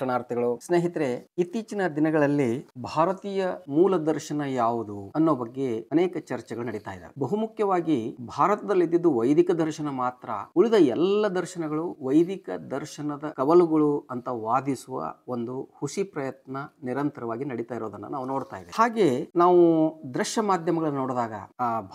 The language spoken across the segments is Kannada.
ದರ್ಶನಾರ್ಥಿಗಳು ಸ್ನೇಹಿತರೆ, ಇತ್ತೀಚಿನ ದಿನಗಳಲ್ಲಿ ಭಾರತೀಯ ಮೂಲ ದರ್ಶನ ಯಾವುದು ಅನ್ನೋ ಬಗ್ಗೆ ಅನೇಕ ಚರ್ಚೆಗಳು ನಡೀತಾ ಇದ್ದಾವೆ. ಬಹುಮುಖ್ಯವಾಗಿ ಭಾರತದಲ್ಲಿ ಇದ್ದಿದ್ದು ವೈದಿಕ ದರ್ಶನ ಮಾತ್ರ, ಉಳಿದ ಎಲ್ಲ ದರ್ಶನಗಳು ವೈದಿಕ ದರ್ಶನದ ಕವಲುಗಳು ಅಂತ ವಾದಿಸುವ ಒಂದು ಹುಸಿ ಪ್ರಯತ್ನ ನಿರಂತರವಾಗಿ ನಡೀತಾ ಇರೋದನ್ನ ನಾವು ನೋಡ್ತಾ ಇದ್ದೇವೆ. ಹಾಗೆ ನಾವು ದೃಶ್ಯ ಮಾಧ್ಯಮಗಳನ್ನು ನೋಡಿದಾಗ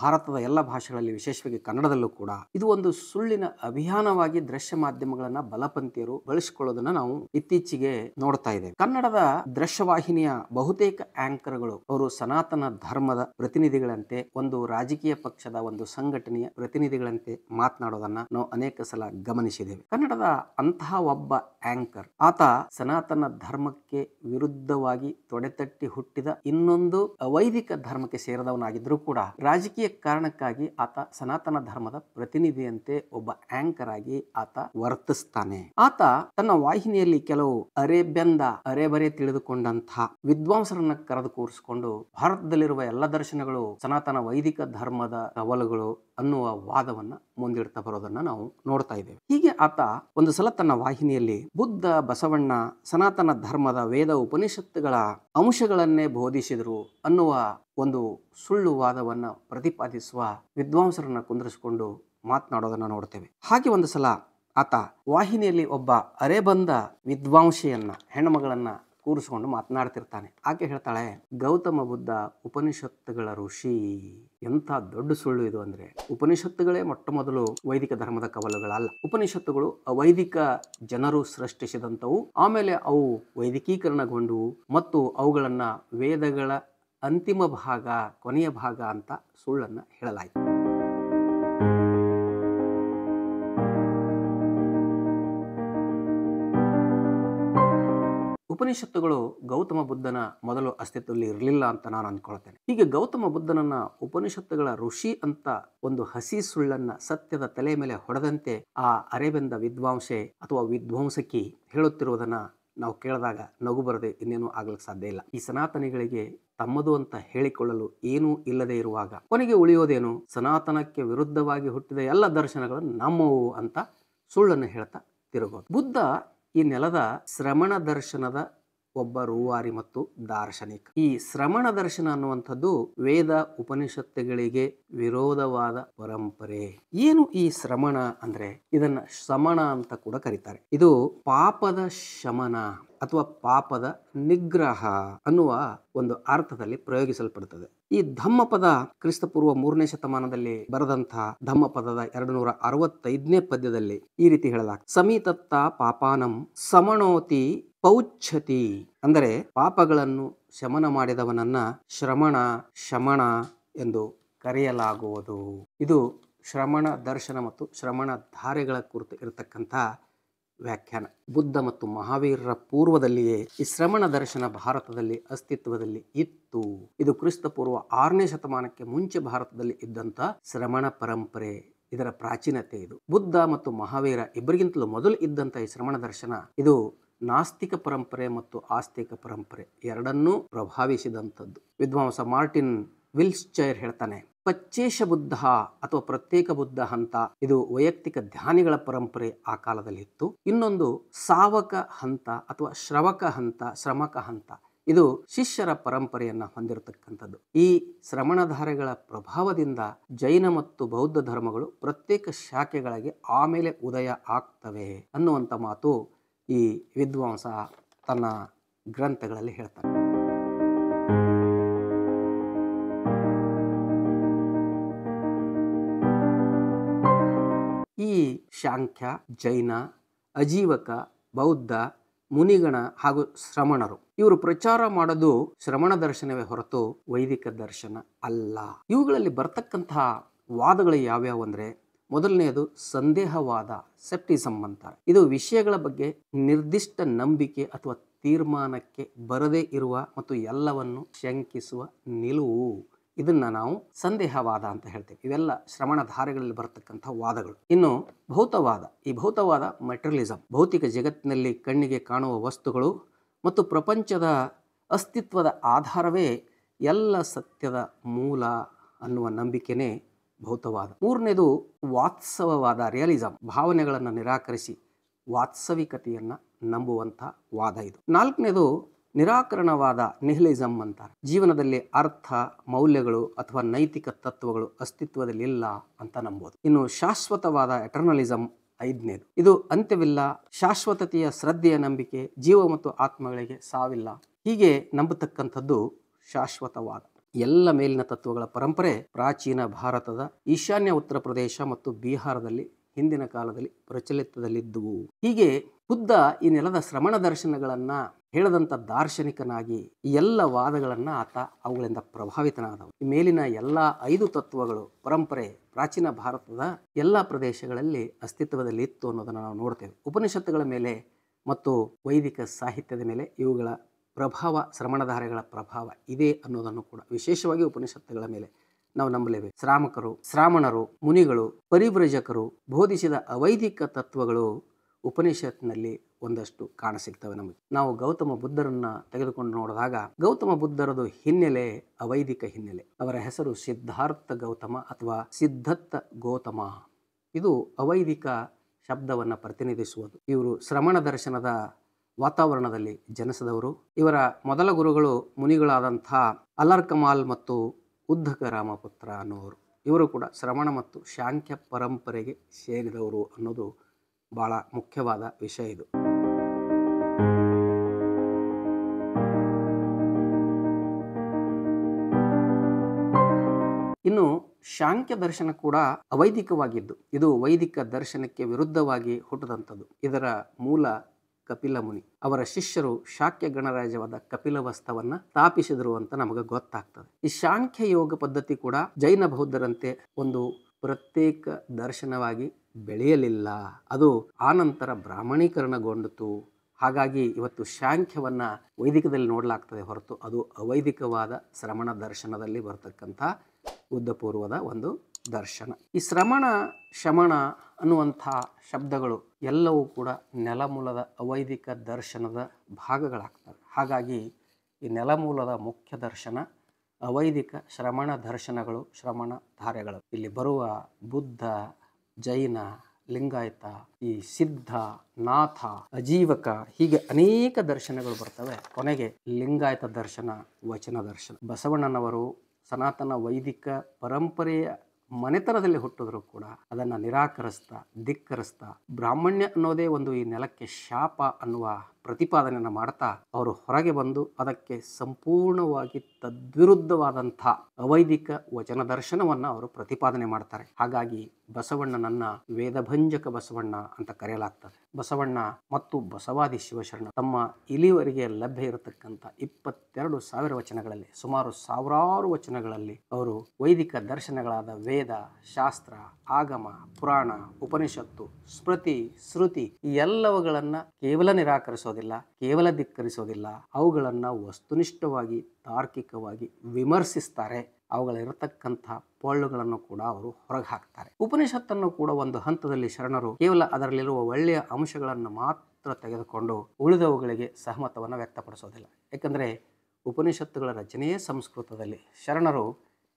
ಭಾರತದ ಎಲ್ಲ ಭಾಷೆಗಳಲ್ಲಿ, ವಿಶೇಷವಾಗಿ ಕನ್ನಡದಲ್ಲೂ ಕೂಡ ಇದು ಒಂದು ಸುಳ್ಳಿನ ಅಭಿಯಾನವಾಗಿ ದೃಶ್ಯ ಮಾಧ್ಯಮಗಳನ್ನ ಬಲಪಂಥೀಯರು ಬಳಸಿಕೊಳ್ಳೋದನ್ನ ನಾವು ಇತ್ತೀಚೆಗೆ ನೋಡ್ತಾ ಇದ್ದೇವೆ. ಕನ್ನಡದ ದೃಶ್ಯವಾಹಿನಿಯ ಬಹುತೇಕ ಆಂಕರ್ಗಳು ಅವರು ಸನಾತನ ಧರ್ಮದ ಪ್ರತಿನಿಧಿಗಳಂತೆ, ಒಂದು ರಾಜಕೀಯ ಪಕ್ಷದ ಒಂದು ಸಂಘಟನೆಯ ಪ್ರತಿನಿಧಿಗಳಂತೆ ಮಾತನಾಡೋದನ್ನ ನಾವು ಅನೇಕ ಸಲ ಗಮನಿಸಿದ್ದೇವೆ. ಕನ್ನಡದ ಅಂತಹ ಒಬ್ಬ ಆಂಕರ್, ಆತ ಸನಾತನ ಧರ್ಮಕ್ಕೆ ವಿರುದ್ಧವಾಗಿ ತೊಡೆತಟ್ಟಿ ಹುಟ್ಟಿದ ಇನ್ನೊಂದು ವೈದಿಕ ಧರ್ಮಕ್ಕೆ ಸೇರಿದವನಾಗಿದ್ರೂ ಕೂಡ ರಾಜಕೀಯ ಕಾರಣಕ್ಕಾಗಿ ಆತ ಸನಾತನ ಧರ್ಮದ ಪ್ರತಿನಿಧಿಯಂತೆ ಒಬ್ಬ ಆಂಕರ್ ಆಗಿ ಆತ ವರ್ತಿಸ್ತಾನೆ. ಆತ ತನ್ನ ವಾಹಿನಿಯಲ್ಲಿ ಕೆಲವು ಅರೆಬರೆ ತಿಳಿದುಕೊಂಡಂತಹ ವಿದ್ವಾಂಸರನ್ನ ಕರೆದು ಕೂರಿಸಿಕೊಂಡು ಭಾರತದಲ್ಲಿರುವ ಎಲ್ಲ ದರ್ಶನಗಳು ಸನಾತನ ವೈದಿಕ ಧರ್ಮದ ಕವಲುಗಳು ಅನ್ನುವ ವಾದವನ್ನ ಮುಂದಿಡ್ತಾ ಬರೋದನ್ನ ನಾವು ನೋಡ್ತಾ ಇದ್ದೇವೆ. ಹೀಗೆ ಆತ ಒಂದು ಸಲ ತನ್ನ ವಾಹಿನಿಯಲ್ಲಿ ಬುದ್ಧ, ಬಸವಣ್ಣ ಸನಾತನ ಧರ್ಮದ ವೇದ ಉಪನಿಷತ್ತುಗಳ ಅಂಶಗಳನ್ನೇ ಬೋಧಿಸಿದರು ಅನ್ನುವ ಒಂದು ಸುಳ್ಳು ವಾದವನ್ನ ಪ್ರತಿಪಾದಿಸುವ ವಿದ್ವಾಂಸರನ್ನ ಕುಂದಿರಿಸಿಕೊಂಡು ಮಾತನಾಡೋದನ್ನ ನೋಡ್ತೇವೆ. ಹಾಗೆ ಒಂದು ಸಲ ಆತ ವಾಹಿನಿಯಲ್ಲಿ ಒಬ್ಬ ಅರೆಬಂದ ವಿದ್ವಾಂಸೆಯನ್ನ, ಹೆಣ್ಣುಮಗಳನ್ನ ಕೂರಿಸಿಕೊಂಡು ಮಾತನಾಡ್ತಿರ್ತಾನೆ. ಆಕೆ ಹೇಳ್ತಾಳೆ, ಗೌತಮ ಬುದ್ಧ ಉಪನಿಷತ್ತುಗಳ ಋಷಿ. ಎಂಥ ದೊಡ್ಡ ಸುಳ್ಳು ಇದು ಅಂದ್ರೆ, ಉಪನಿಷತ್ತುಗಳೇ ಮೊಟ್ಟ ಮೊದಲು ವೈದಿಕ ಧರ್ಮದ ಕವಲುಗಳಲ್ಲ. ಉಪನಿಷತ್ತುಗಳು ಅವೈದಿಕ ಜನರು ಸೃಷ್ಟಿಸಿದಂಥವು. ಆಮೇಲೆ ಅವು ವೈದಿಕೀಕರಣಗೊಂಡವು ಮತ್ತು ಅವುಗಳನ್ನ ವೇದಗಳ ಅಂತಿಮ ಭಾಗ, ಕೊನೆಯ ಭಾಗ ಅಂತ ಸುಳ್ಳನ್ನ ಹೇಳಲಾಯಿತು. ಉಪನಿಷತ್ತುಗಳು ಗೌತಮ ಬುದ್ಧನ ಮೊದಲು ಅಸ್ತಿತ್ವದಲ್ಲಿ ಇರಲಿಲ್ಲ ಅಂತ ನಾನು ಅಂದ್ಕೊಳ್ತೇನೆ. ಹೀಗೆ ಗೌತಮ ಬುದ್ಧನನ್ನ ಉಪನಿಷತ್ತುಗಳ ಋಷಿ ಅಂತ ಒಂದು ಹಸಿ ಸುಳ್ಳನ್ನ ಸತ್ಯದ ತಲೆ ಮೇಲೆ ಹೊಡೆದಂತೆ ಆ ಅರೆಬೆಂದ ವಿದ್ವಾಂಸೆ ಅಥವಾ ವಿದ್ವಾಂಸಕಿ ಹೇಳುತ್ತಿರುವುದನ್ನ ನಾವು ಕೇಳಿದಾಗ ನಗು ಬರದೆ ಇನ್ನೇನು ಆಗ್ಲಿಕ್ಕೆ ಸಾಧ್ಯ ಇಲ್ಲ. ಈ ಸನಾತನಿಗಳಿಗೆ ತಮ್ಮದು ಅಂತ ಹೇಳಿಕೊಳ್ಳಲು ಏನೂ ಇಲ್ಲದೆ ಇರುವಾಗ ಕೊನೆಗೆ ಉಳಿಯೋದೇನು? ಸನಾತನಕ್ಕೆ ವಿರುದ್ಧವಾಗಿ ಹುಟ್ಟಿದ ಎಲ್ಲ ದರ್ಶನಗಳು ನಮ್ಮವು ಅಂತ ಸುಳ್ಳನ್ನು ಹೇಳ್ತಾ ತಿರುಗೋದು. ಬುದ್ಧ ಈ ನೆಲದ ಶ್ರಮಣ ದರ್ಶನದ ಒಬ್ಬ ರೂವಾರಿ ಮತ್ತು ದಾರ್ಶನಿಕ. ಈ ಶ್ರಮಣ ದರ್ಶನ ಅನ್ನುವಂಥದ್ದು ವೇದ ಉಪನಿಷತ್ತುಗಳಿಗೆ ವಿರೋಧವಾದ ಪರಂಪರೆ. ಏನು ಈ ಶ್ರಮಣ ಅಂದ್ರೆ? ಇದನ್ನ ಶಮನ ಅಂತ ಕೂಡ ಕರೀತಾರೆ. ಇದು ಪಾಪದ ಶಮನ ಅಥವಾ ಪಾಪದ ನಿಗ್ರಹ ಅನ್ನುವ ಒಂದು ಅರ್ಥದಲ್ಲಿ ಪ್ರಯೋಗಿಸಲ್ಪಡುತ್ತದೆ. ಈ ಧಮ್ಮಪದ ಕ್ರಿಸ್ತಪೂರ್ವ 3ನೇ ಶತಮಾನದಲ್ಲಿ ಬರೆದಂತಹ ಧಮ್ಮಪದದ 265ನೇ ಪದ್ಯದಲ್ಲಿ ಈ ರೀತಿ ಹೇಳಲಾಗ್ತದೆ, ಸಮೀತತ್ತ ಪಾಪಾನಂ ಸಮಣೋತಿ ಪೌಚ್ಛತಿ. ಅಂದರೆ ಪಾಪಗಳನ್ನು ಶಮನ ಮಾಡಿದವನನ್ನ ಶಮಣ ಎಂದು ಕರೆಯಲಾಗುವುದು. ಇದು ಶ್ರಮಣ ದರ್ಶನ ಮತ್ತು ಶ್ರಮಣ ಧಾರೆಗಳ ಕುರಿತು ಇರತಕ್ಕಂಥ ವ್ಯಾಖ್ಯಾನ. ಬುದ್ಧ ಮತ್ತು ಮಹಾವೀರರ ಪೂರ್ವದಲ್ಲಿಯೇ ಈ ಶ್ರಮಣ ದರ್ಶನ ಭಾರತದಲ್ಲಿ ಅಸ್ತಿತ್ವದಲ್ಲಿ ಇತ್ತು. ಇದು ಕ್ರಿಸ್ತಪೂರ್ವ 6ನೇ ಶತಮಾನಕ್ಕೆ ಮುಂಚೆ ಭಾರತದಲ್ಲಿ ಇದ್ದಂಥ ಶ್ರಮಣ ಪರಂಪರೆ. ಇದರ ಪ್ರಾಚೀನತೆ ಇದು. ಬುದ್ಧ ಮತ್ತು ಮಹಾವೀರ ಇಬ್ಬರಿಗಿಂತಲೂ ಮೊದಲು ಇದ್ದಂಥ ಈ ಶ್ರಮಣ ದರ್ಶನ ಇದು ನಾಸ್ತಿಕ ಪರಂಪರೆ ಮತ್ತು ಆಸ್ತಿಕ ಪರಂಪರೆ ಎರಡನ್ನೂ ಪ್ರಭಾವಿಸಿದಂಥದ್ದು. ವಿದ್ವಾಂಸ ಮಾರ್ಟಿನ್ ವಿಲ್ಸ್ಚೈರ್ ಹೇಳ್ತಾನೆ, ಪಚ್ಚೇಶ ಬುದ್ಧ ಅಥವಾ ಪ್ರತ್ಯೇಕ ಬುದ್ಧ ಹಂತ ಇದು ವೈಯಕ್ತಿಕ ಧ್ಯಾನಿಗಳ ಪರಂಪರೆ ಆ ಕಾಲದಲ್ಲಿ ಇತ್ತು. ಇನ್ನೊಂದು ಸಾವಕ ಹಂತ ಅಥವಾ ಶ್ರಮಕ ಹಂತ ಇದು ಶಿಷ್ಯರ ಪರಂಪರೆಯನ್ನ ಹೊಂದಿರತಕ್ಕಂಥದ್ದು. ಈ ಶ್ರಮಣಧಾರೆಗಳ ಪ್ರಭಾವದಿಂದ ಜೈನ ಮತ್ತು ಬೌದ್ಧ ಧರ್ಮಗಳು ಪ್ರತ್ಯೇಕ ಶಾಖೆಗಳಿಗೆ ಆಮೇಲೆ ಉದಯ ಆಗ್ತವೆ ಅನ್ನುವಂಥ ಮಾತು ಈ ವಿದ್ವಾಂಸ ತನ್ನ ಗ್ರಂಥಗಳಲ್ಲಿ ಹೇಳ್ತಾನೆ. ಈ ಶಾಂಖ್ಯ, ಜೈನ, ಅಜೀವಕ, ಬೌದ್ಧ, ಮುನಿಗಣ ಹಾಗೂ ಶ್ರಮಣರು ಇವರು ಪ್ರಚಾರ ಮಾಡೋದು ಶ್ರಮಣ ದರ್ಶನವೇ ಹೊರತು ವೈದಿಕ ದರ್ಶನ ಅಲ್ಲ. ಇವುಗಳಲ್ಲಿ ಬರ್ತಕ್ಕಂತಹ ವಾದಗಳು ಯಾವ್ಯಾವು ಅಂದ್ರೆ, ಮೊದಲನೆಯದು ಸಂದೇಹವಾದ, ಸೆಪ್ಟಿಸಮ್ ಅಂತಾರೆ. ಇದು ವಿಷಯಗಳ ಬಗ್ಗೆ ನಿರ್ದಿಷ್ಟ ನಂಬಿಕೆ ಅಥವಾ ತೀರ್ಮಾನಕ್ಕೆ ಬರದೇ ಇರುವ ಮತ್ತು ಎಲ್ಲವನ್ನು ಶಂಕಿಸುವ ನಿಲುವು. ಇದನ್ನ ನಾವು ಸಂದೇಹವಾದ ಅಂತ ಹೇಳ್ತೇವೆ. ಇವೆಲ್ಲ ಶ್ರಮಣ ಧಾರೆಗಳಲ್ಲಿ ಬರತಕ್ಕಂಥ ವಾದಗಳು. ಇನ್ನು ಭೌತವಾದ. ಈ ಭೌತವಾದ ಮೆಟೀರಿಯಲಿಸಮ್, ಭೌತಿಕ ಜಗತ್ತಿನಲ್ಲಿ ಕಣ್ಣಿಗೆ ಕಾಣುವ ವಸ್ತುಗಳು ಮತ್ತು ಪ್ರಪಂಚದ ಅಸ್ತಿತ್ವದ ಆಧಾರವೇ ಎಲ್ಲ ಸತ್ಯದ ಮೂಲ ಅನ್ನುವ ನಂಬಿಕೆನೇ ಭೌತವಾದ. ಮೂರನೇದು ವಾಸ್ತವವಾದ, ರಿಯಲಿಸಮ್, ಭಾವನೆಗಳನ್ನು ನಿರಾಕರಿಸಿ ವಾಸ್ತವಿಕತೆಯನ್ನು ನಂಬುವಂಥ ವಾದ ಇದು. ನಾಲ್ಕನೇದು ನಿರಾಕರಣವಾದ, ನಿಹಿಲಿಸಮ್ ಅಂತಾರೆ. ಜೀವನದಲ್ಲಿ ಅರ್ಥ, ಮೌಲ್ಯಗಳು ಅಥವಾ ನೈತಿಕ ತತ್ವಗಳು ಅಸ್ತಿತ್ವದಲ್ಲಿ ಇಲ್ಲ ಅಂತ ನಂಬೋದು. ಇನ್ನು ಶಾಶ್ವತವಾದ, ಎಟರ್ನಲಿಸಮ್ ಐದನೇದು. ಇದು ಅಂತ್ಯವಿಲ್ಲ, ಶಾಶ್ವತತೆಯ ಶ್ರದ್ಧೆಯ ನಂಬಿಕೆ, ಜೀವ ಮತ್ತು ಆತ್ಮಗಳಿಗೆ ಸಾವಿಲ್ಲ, ಹೀಗೆ ನಂಬತಕ್ಕಂಥದ್ದು ಶಾಶ್ವತವಾದ. ಎಲ್ಲ ಮೇಲಿನ ತತ್ವಗಳ ಪರಂಪರೆ ಪ್ರಾಚೀನ ಭಾರತದ ಈಶಾನ್ಯ ಉತ್ತರ ಪ್ರದೇಶ ಮತ್ತು ಬಿಹಾರದಲ್ಲಿ ಹಿಂದಿನ ಕಾಲದಲ್ಲಿ ಪ್ರಚಲಿತದಲ್ಲಿದ್ದುವು. ಹೀಗೆ ಬುದ್ಧ ಈ ನೆಲದ ಶ್ರಮಣ ದರ್ಶನಗಳನ್ನ ಹೇಳದಂಥ ದಾರ್ಶನಿಕನಾಗಿ ಈ ಎಲ್ಲ ವಾದಗಳನ್ನ ಆತ ಅವುಗಳಿಂದ ಪ್ರಭಾವಿತನಾದವು. ಈ ಮೇಲಿನ ಎಲ್ಲ 5 ತತ್ವಗಳು ಪರಂಪರೆ ಪ್ರಾಚೀನ ಭಾರತದ ಎಲ್ಲ ಪ್ರದೇಶಗಳಲ್ಲಿ ಅಸ್ತಿತ್ವದಲ್ಲಿ ಇತ್ತು ಅನ್ನೋದನ್ನು ನಾವು ನೋಡ್ತೇವೆ. ಉಪನಿಷತ್ತುಗಳ ಮೇಲೆ ಮತ್ತು ವೈದಿಕ ಸಾಹಿತ್ಯದ ಮೇಲೆ ಇವುಗಳ ಪ್ರಭಾವ, ಶ್ರಮಣಧಾರೆಗಳ ಪ್ರಭಾವ ಇದೆ ಅನ್ನೋದನ್ನು ಕೂಡ ವಿಶೇಷವಾಗಿ ಉಪನಿಷತ್ತುಗಳ ಮೇಲೆ ನಾವು ನಂಬಲೇಬೇಕು. ಶ್ರಾಮಣರು, ಮುನಿಗಳು, ಪರಿವ್ರಜಕರು ಬೋಧಿಸಿದ ಅವೈದಿಕ ತತ್ವಗಳು ಉಪನಿಷತ್ನಲ್ಲಿ ಒಂದಷ್ಟು ಕಾಣಸಿಗ್ತವೆ ನಮಗೆ. ನಾವು ಗೌತಮ ಬುದ್ಧರನ್ನ ತೆಗೆದುಕೊಂಡು ನೋಡಿದಾಗ ಗೌತಮ ಬುದ್ಧರದು ಹಿನ್ನೆಲೆ ಅವೈದಿಕ ಹಿನ್ನೆಲೆ. ಅವರ ಹೆಸರು ಸಿದ್ಧಾರ್ಥ ಗೌತಮ ಅಥವಾ ಸಿದ್ಧತ್ತ ಗೌತಮ. ಇದು ಅವೈದಿಕ ಶಬ್ದವನ್ನು ಪ್ರತಿನಿಧಿಸುವುದು. ಇವರು ಶ್ರಮಣ ದರ್ಶನದ ವಾತಾವರಣದಲ್ಲಿ ಜನಿಸಿದವರು. ಇವರ ಮೊದಲ ಗುರುಗಳು ಮುನಿಗಳಾದಂಥ ಅಲರ್ಕಮಾಲ್ ಮತ್ತು ಉದ್ಧಕ ರಾಮಪುತ್ರ ಅನ್ನೋರು. ಇವರು ಕೂಡ ಶ್ರಮಣ ಮತ್ತು ಶಾಂಖ್ಯ ಪರಂಪರೆಗೆ ಸೇರಿದವರು ಅನ್ನೋದು ಬಹಳ ಮುಖ್ಯವಾದ ವಿಷಯ ಇದು. ಇನ್ನು ಶಾಂಖ್ಯ ದರ್ಶನ ಕೂಡ ಅವೈದಿಕವಾಗಿದ್ದು ಇದು ವೈದಿಕ ದರ್ಶನಕ್ಕೆ ವಿರುದ್ಧವಾಗಿ ಹುಟ್ಟಿದಂಥದ್ದು. ಇದರ ಮೂಲ ಕಪಿಲ ಮುನಿ. ಅವರ ಶಿಷ್ಯರು ಶಾಕ್ಯ ಗಣರಾಜ್ಯವಾದ ಕಪಿಲವಸ್ತವನ್ನ ಸ್ಥಾಪಿಸಿದರು ಅಂತ ನಮಗೆ ಗೊತ್ತಾಗ್ತದೆ. ಈ ಶಾಂಖ್ಯ ಯೋಗ ಪದ್ಧತಿ ಕೂಡ ಜೈನ ಬೌದ್ಧರಂತೆ ಒಂದು ಪ್ರತ್ಯೇಕ ದರ್ಶನವಾಗಿ ಬೆಳೆಯಲಿಲ್ಲ. ಅದು ಆನಂತರ ಬ್ರಾಹ್ಮಣೀಕರಣಗೊಂಡಿತು. ಹಾಗಾಗಿ ಇವತ್ತು ಶಾಂಖ್ಯವನ್ನ ವೈದಿಕದಲ್ಲಿ ನೋಡಲಾಗ್ತದೆ ಹೊರತು ಅದು ಅವೈದಿಕವಾದ ಶ್ರಮಣ ದರ್ಶನದಲ್ಲಿ ಬರ್ತಕ್ಕಂಥ ಬುದ್ಧ ಪೂರ್ವದ ಒಂದು ದರ್ಶನ. ಈ ಶ್ರಮಣ, ಶಮಣ ಅನ್ನುವಂಥ ಶಬ್ದಗಳು ಎಲ್ಲವೂ ಕೂಡ ನೆಲಮೂಲದ ಅವೈದಿಕ ದರ್ಶನದ ಭಾಗಗಳಾಗ್ತವೆ. ಹಾಗಾಗಿ ಈ ನೆಲಮೂಲದ ಮುಖ್ಯ ದರ್ಶನ ಅವೈದಿಕ ಶ್ರಮಣ ದರ್ಶನಗಳು, ಶ್ರಮಣ ಧಾರೆಗಳು. ಇಲ್ಲಿ ಬರುವ ಬುದ್ಧ, ಜೈನ, ಲಿಂಗಾಯತ, ಈ ಸಿದ್ಧ, ನಾಥ, ಅಜೀವಕ, ಹೀಗೆ ಅನೇಕ ದರ್ಶನಗಳು ಬರ್ತವೆ. ಕೊನೆಗೆ ಲಿಂಗಾಯತ ದರ್ಶನ, ವಚನ ದರ್ಶನ. ಬಸವಣ್ಣನವರು ಸನಾತನ ವೈದಿಕ ಪರಂಪರೆಯ ಮನೆತನದಲ್ಲಿ ಹುಟ್ಟಿದ್ರು ಕೂಡ ಅದನ್ನು ನಿರಾಕರಿಸ್ತಾ, ಧಿಕ್ಕರಿಸ್ತಾ, ಬ್ರಾಹ್ಮಣ್ಯ ಅನ್ನೋದೇ ಒಂದು ಈ ನೆಲಕ್ಕೆ ಶಾಪ ಅನ್ನುವ ಪ್ರತಿಪಾದನೆಯನ್ನು ಮಾಡ್ತಾ ಅವರು ಹೊರಗೆ ಬಂದು ಅದಕ್ಕೆ ಸಂಪೂರ್ಣವಾಗಿ ತದ್ವಿರುದ್ಧವಾದಂಥ ಅವೈದಿಕ ವಚನ ದರ್ಶನವನ್ನು ಅವರು ಪ್ರತಿಪಾದನೆ ಮಾಡ್ತಾರೆ. ಹಾಗಾಗಿ ಬಸವಣ್ಣನನ್ನ ವೇದಭಂಜಕ ಬಸವಣ್ಣ ಅಂತ ಕರೆಯಲಾಗ್ತದೆ. ಬಸವಣ್ಣ ಮತ್ತು ಬಸವಾದಿ ಶಿವಶರಣ ತಮ್ಮ ಇಲ್ಲಿವರೆಗೆ ಲಭ್ಯ ಇರತಕ್ಕಂಥ 22,000 ವಚನಗಳಲ್ಲಿ ಸುಮಾರು ಸಾವಿರಾರು ವಚನಗಳಲ್ಲಿ ಅವರು ವೈದಿಕ ದರ್ಶನಗಳಾದ ವೇದ, ಶಾಸ್ತ್ರ, ಆಗಮ, ಪುರಾಣ, ಉಪನಿಷತ್ತು, ಸ್ಮೃತಿ, ಶ್ರುತಿ ಈ ಎಲ್ಲವುಗಳನ್ನ ಕೇವಲ ನಿರಾಕರಿಸೋದಿಲ್ಲ, ಕೇವಲ ಧಿಕ್ಕರಿಸೋದಿಲ್ಲ, ಅವುಗಳನ್ನ ವಸ್ತುನಿಷ್ಠವಾಗಿ, ತಾರ್ಕಿಕವಾಗಿ ವಿಮರ್ಶಿಸ್ತಾರೆ. ಅವುಗಳಿರತಕ್ಕಂಥ ಪೊಳ್ಳುಗಳನ್ನು ಕೂಡ ಅವರು ಹೊರಗೆ ಹಾಕ್ತಾರೆ. ಉಪನಿಷತ್ತನ್ನು ಕೂಡ ಒಂದು ಹಂತದಲ್ಲಿ ಶರಣರು ಕೇವಲ ಅದರಲ್ಲಿರುವ ಒಳ್ಳೆಯ ಅಂಶಗಳನ್ನು ಮಾತ್ರ ತೆಗೆದುಕೊಂಡು ಉಳಿದವುಗಳಿಗೆ ಸಹಮತವನ್ನು ವ್ಯಕ್ತಪಡಿಸೋದಿಲ್ಲ. ಯಾಕಂದರೆ ಉಪನಿಷತ್ತುಗಳ ರಚನೆಯೇ ಸಂಸ್ಕೃತದಲ್ಲಿ. ಶರಣರು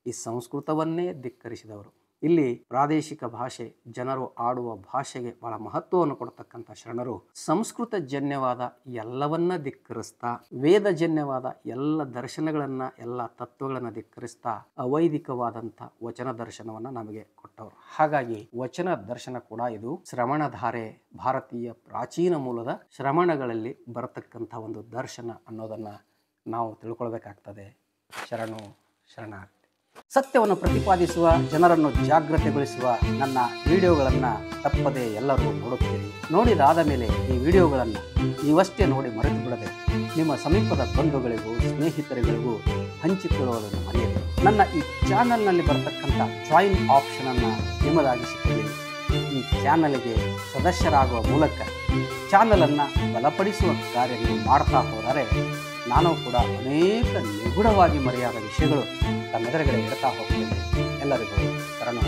ಈ ಸಂಸ್ಕೃತವನ್ನೇ ಧಿಕ್ಕರಿಸಿದವರು. ಇಲ್ಲಿ ಪ್ರಾದೇಶಿಕ ಭಾಷೆ, ಜನರು ಆಡುವ ಭಾಷೆಗೆ ಬಹಳ ಮಹತ್ವವನ್ನು ಕೊಡ್ತಕ್ಕಂಥ ಶರಣರು ಸಂಸ್ಕೃತ ಜನ್ಯವಾದ ಎಲ್ಲವನ್ನ ಧಿಕ್ಕರಿಸ್ತಾ, ವೇದಜನ್ಯವಾದ ಎಲ್ಲ ದರ್ಶನಗಳನ್ನ, ಎಲ್ಲ ತತ್ವಗಳನ್ನ ಧಿಕ್ಕರಿಸ್ತಾ ಅವೈದಿಕವಾದಂಥ ವಚನ ದರ್ಶನವನ್ನ ನಮಗೆ ಕೊಟ್ಟವರು. ಹಾಗಾಗಿ ವಚನ ದರ್ಶನ ಕೂಡ ಇದು ಶ್ರಮಣಧಾರೆ, ಭಾರತೀಯ ಪ್ರಾಚೀನ ಮೂಲದ ಶ್ರಮಣಗಳಲ್ಲಿ ಬರತಕ್ಕಂಥ ಒಂದು ದರ್ಶನ ಅನ್ನೋದನ್ನ ನಾವು ತಿಳ್ಕೊಳ್ಬೇಕಾಗ್ತದೆ. ಶರಣಾರ್ಥಿ. ಸತ್ಯವನ್ನು ಪ್ರತಿಪಾದಿಸುವ, ಜನರನ್ನು ಜಾಗೃತಿಗೊಳಿಸುವ ನನ್ನ ವಿಡಿಯೋಗಳನ್ನು ತಪ್ಪದೆ ಎಲ್ಲರೂ ನೋಡುತ್ತೀರಿ. ನೋಡಿದಾದ ಮೇಲೆ ಈ ವಿಡಿಯೋಗಳನ್ನು ನೀವಷ್ಟೇ ನೋಡಿ ಮರೆತು ಬಿಡದೆ ನಿಮ್ಮ ಸಮೀಪದ ಬಂಧುಗಳಿಗೂ ಸ್ನೇಹಿತರುಗಳಿಗೂ ಹಂಚಿಕೊಳ್ಳುವುದನ್ನು ಮರೆಯದೆ ನನ್ನ ಈ ಚಾನಲ್ನಲ್ಲಿ ಬರತಕ್ಕಂಥ ಜಾಯಿನ್ ಆಪ್ಷನನ್ನು ನಿಮ್ಮದಾಗಿಸಿಕೊಳ್ಳಿ. ಈ ಚಾನಲ್ಗೆ ಸದಸ್ಯರಾಗುವ ಮೂಲಕ ಚಾನಲನ್ನು ಬಲಪಡಿಸುವ ಕಾರ್ಯ ನೀವು ಮಾಡ್ತಾ ಹೋದರೆ ನಾನು ಕೂಡ ಅನೇಕ ನಿಗೂಢವಾಗಿ ಮರೆಯಾದ ವಿಷಯಗಳು ತಮ್ಮೆದುರುಗಡೆ ಇಡ್ತಾ ಹೋಗ್ತೇನೆ. ಎಲ್ಲರಿಗೂ ಶರಣು.